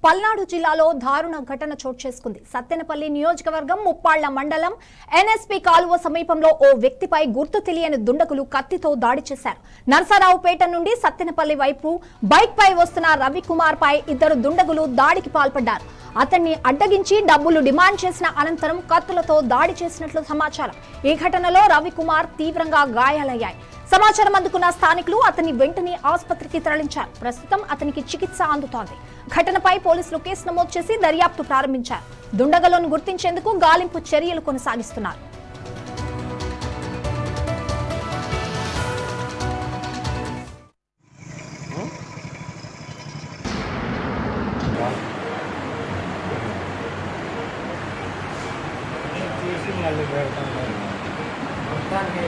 పల్నాడు జిల్లాలో దారుణ ఘటన చోటు చేసుకుంది. సత్తెనపల్లి నియోజకవర్గం ముప్పాళ్ల మండలం ఎన్ఎస్పీ కాలువ సమీపంలో ఓ వ్యక్తిపై గుర్తు తెలియని దుండగులు కత్తితో దాడి చేశారు. నరసరావుపేట నుండి సత్తెనపల్లి వైపు బైక్ పై వస్తున్న రవికుమార్ పై ఇద్దరు దుండగులు దాడికి పాల్పడ్డారు. అతన్ని అడ్డగించి డబ్బులు డిమాండ్ చేసిన అనంతరం కత్తులతో దాడి చేసినట్లు సమాచారం. ఈ ఘటనలో రవికుమార్ తీవ్రంగా గాయాలయ్యాయి. సమాచారం అందుకున్న స్థానికులు అతన్ని వెంటనే ఆసుపత్రికి తరలించారు. ప్రస్తుతం అతనికి చికిత్స అందుతోంది. ఘటనపై పోలీసులు కేసు నమోదు చేసి దర్యాప్తు ప్రారంభించారు. దుండగులను గుర్తించేందుకు గాలింపు చర్యలు కొనసాగిస్తున్నారు. మొత్తానికి